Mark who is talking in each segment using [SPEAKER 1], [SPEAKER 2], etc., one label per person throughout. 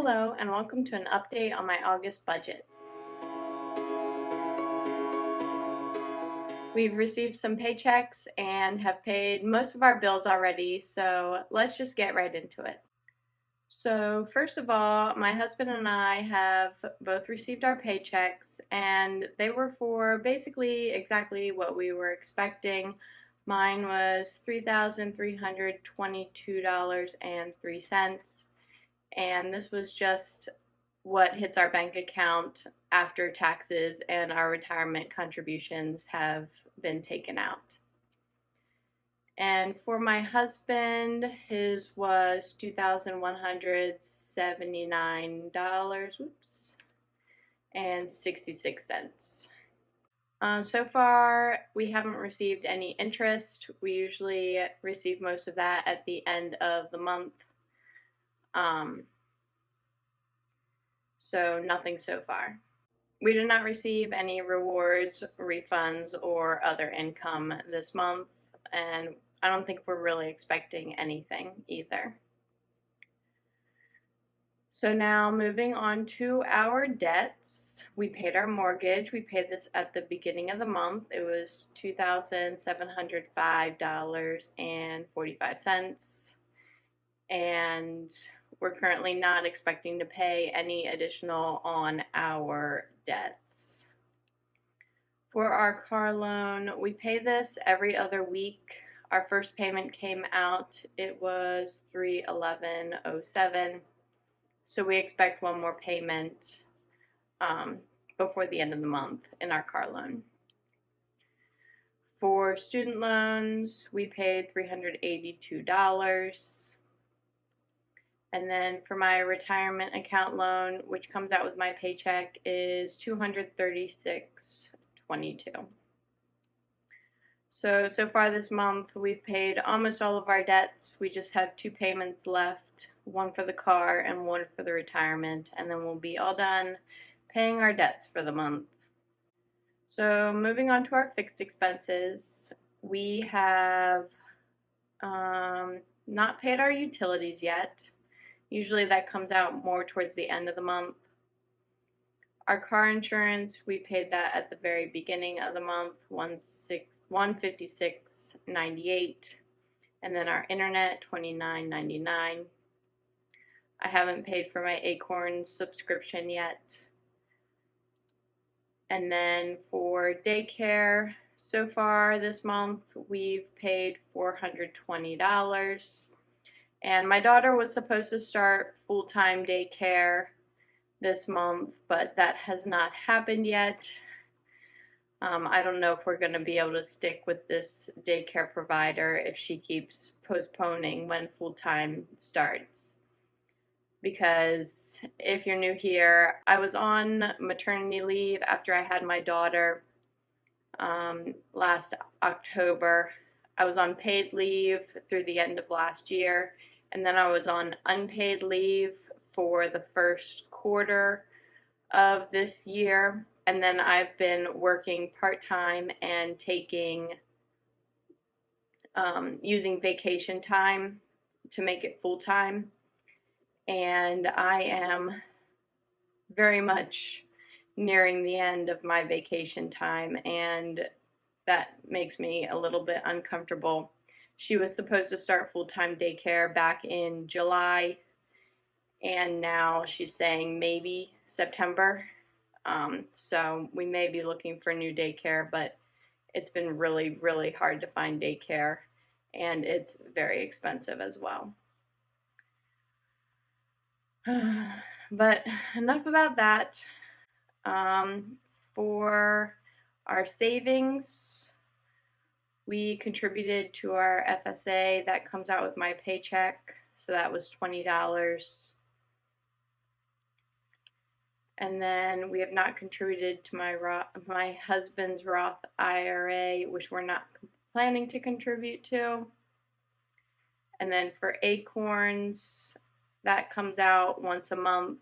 [SPEAKER 1] Hello, and welcome to an update on my August budget. We've received some paychecks and have paid most of our bills already, so let's just get right into it. So, first of all, my husband and I have both received our paychecks, and they were for basically exactly what we were expecting. Mine was $3,322.03, and this was just what hits our bank account after taxes and our retirement contributions have been taken out. And for my husband, his was $2,179, and 66 cents. So far, we haven't received any interest. We usually receive most of that at the end of the month. So nothing so far. We did not receive any rewards, refunds, or other income this month, and I don't think we're really expecting anything either. So now moving on to our debts. We paid our mortgage. We paid this at the beginning of the month. It was $2,705.45, and we're currently not expecting to pay any additional on our debts. For our car loan, we pay this every other week. Our first payment came out, it was $311.07. So we expect one more payment before the end of the month in our car loan. For student loans, we paid $382. And then for my retirement account loan, which comes out with my paycheck, is $236.22. So far this month, we've paid almost all of our debts. We just have two payments left, one for the car and one for the retirement, and then we'll be all done paying our debts for the month. So moving on to our fixed expenses, we have not paid our utilities yet. Usually that comes out more towards the end of the month. Our car insurance, we paid that at the very beginning of the month, $156.98, and then our internet, $29.99. I haven't paid for my Acorns subscription yet. And then for daycare, so far this month we've paid $420. And my daughter was supposed to start full-time daycare this month, but that has not happened yet. I don't know if we're going to be able to stick with this daycare provider if she keeps postponing when full-time starts. Because if you're new here, I was on maternity leave after I had my daughter last October. I was on paid leave through the end of last year, and then I was on unpaid leave for the first quarter of this year, and then I've been working part-time and using vacation time to make it full-time, and I am very much nearing the end of my vacation time, and that makes me a little bit uncomfortable. She was supposed to start full-time daycare back in July, and now she's saying maybe September. So we may be looking for new daycare, but it's been really, really hard to find daycare, and it's very expensive as well. But enough about that. For our savings, we contributed to our FSA. That comes out with my paycheck, so that was $20. And then we have not contributed to my husband's Roth IRA, which we're not planning to contribute to. And then for Acorns, that comes out once a month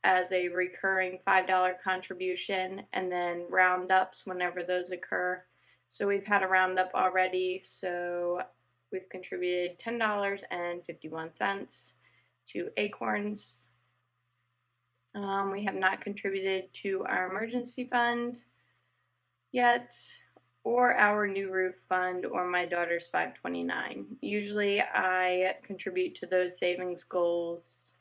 [SPEAKER 1] as a recurring $5 contribution, and then roundups whenever those occur. So we've had a roundup already, so we've contributed $10.51 to Acorns. We have not contributed to our emergency fund yet, or our new roof fund, or my daughter's 529. Usually I contribute to those savings goals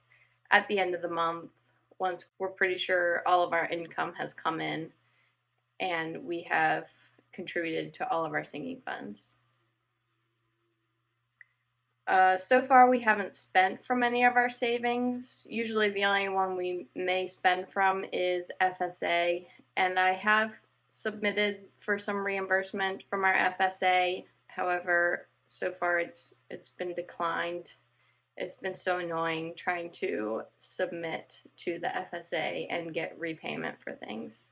[SPEAKER 1] at the end of the month once we're pretty sure all of our income has come in and we have contributed to all of our sinking funds. So far, we haven't spent from any of our savings. Usually, the only one we may spend from is FSA, and I have submitted for some reimbursement from our FSA. However, so far it's been declined. It's been so annoying trying to submit to the FSA and get repayment for things.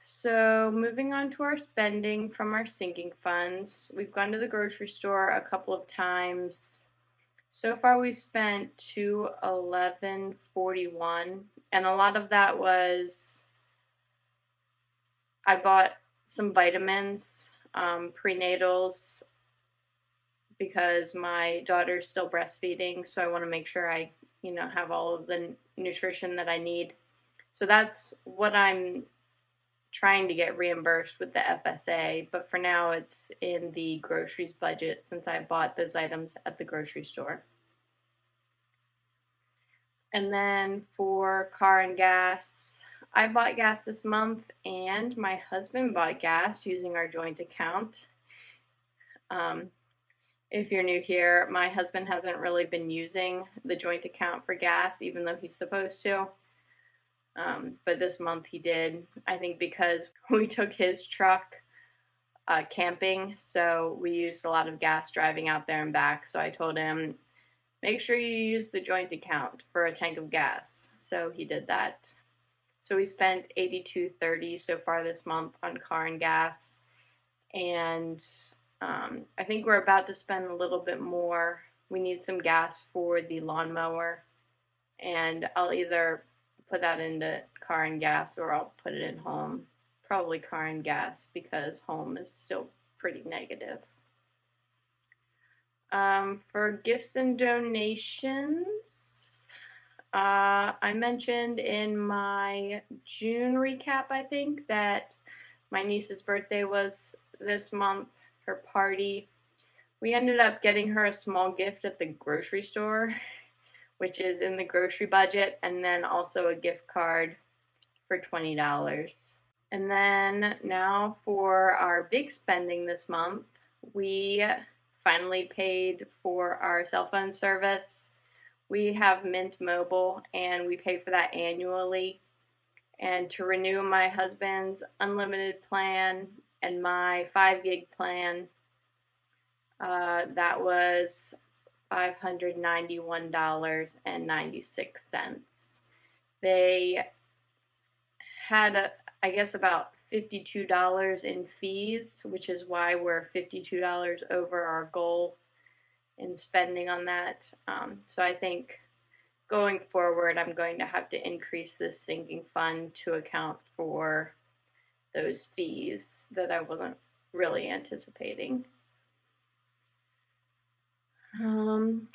[SPEAKER 1] So moving on to our spending from our sinking funds, we've gone to the grocery store a couple of times. So far we've spent $211.41, and a lot of that was I bought some vitamins, prenatals, because my daughter's still breastfeeding, so I want to make sure I, have all of the nutrition that I need. So that's what I'm trying to get reimbursed with the FSA, but for now it's in the groceries budget since I bought those items at the grocery store. And then for car and gas, I bought gas this month and my husband bought gas using our joint account. If you're new here, my husband hasn't really been using the joint account for gas, even though he's supposed to. But this month he did, I think because we took his truck camping, so we used a lot of gas driving out there and back. So I told him, make sure you use the joint account for a tank of gas. So he did that. So we spent $82.30 so far this month on car and gas. And I think we're about to spend a little bit more. We need some gas for the lawnmower. And I'll either put that into car and gas or I'll put it in home. Probably car and gas because home is still pretty negative. For gifts and donations, I mentioned in my June recap, I think, that my niece's birthday was this month, her party. We ended up getting her a small gift at the grocery store, which is in the grocery budget, and then also a gift card for $20. And then now for our big spending this month, we finally paid for our cell phone service. We have Mint Mobile and we pay for that annually. And to renew my husband's unlimited plan and my 5 gig plan, that was $591.96. They had, I guess, about $52 in fees, which is why we're $52 over our goal in spending on that. So I think going forward, I'm going to have to increase this sinking fund to account for those fees that I wasn't really anticipating.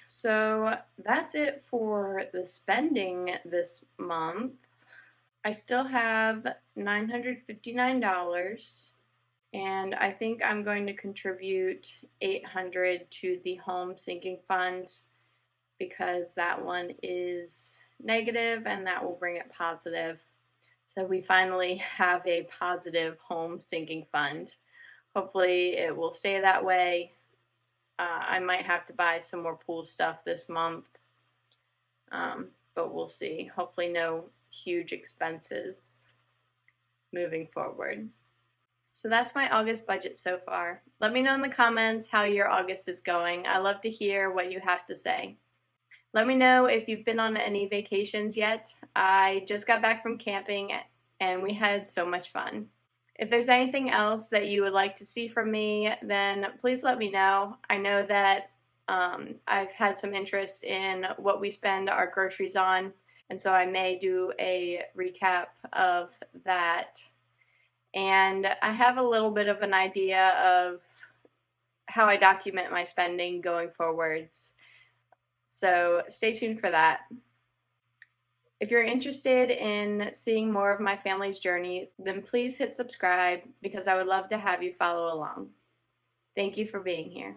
[SPEAKER 1] So that's it for the spending this month. I still have $959, and I think I'm going to contribute $800 to the home sinking fund because that one is negative and that will bring it positive. So we finally have a positive home sinking fund. Hopefully it will stay that way. I might have to buy some more pool stuff this month, but we'll see. Hopefully no huge expenses moving forward. So that's my August budget so far. Let me know in the comments how your August is going. I love to hear what you have to say. Let me know if you've been on any vacations yet. I just got back from camping and we had so much fun. If there's anything else that you would like to see from me, then please let me know. I know that I've had some interest in what we spend our groceries on, and so I may do a recap of that. And I have a little bit of an idea of how I document my spending going forwards. So stay tuned for that. If you're interested in seeing more of my family's journey, then please hit subscribe because I would love to have you follow along. Thank you for being here.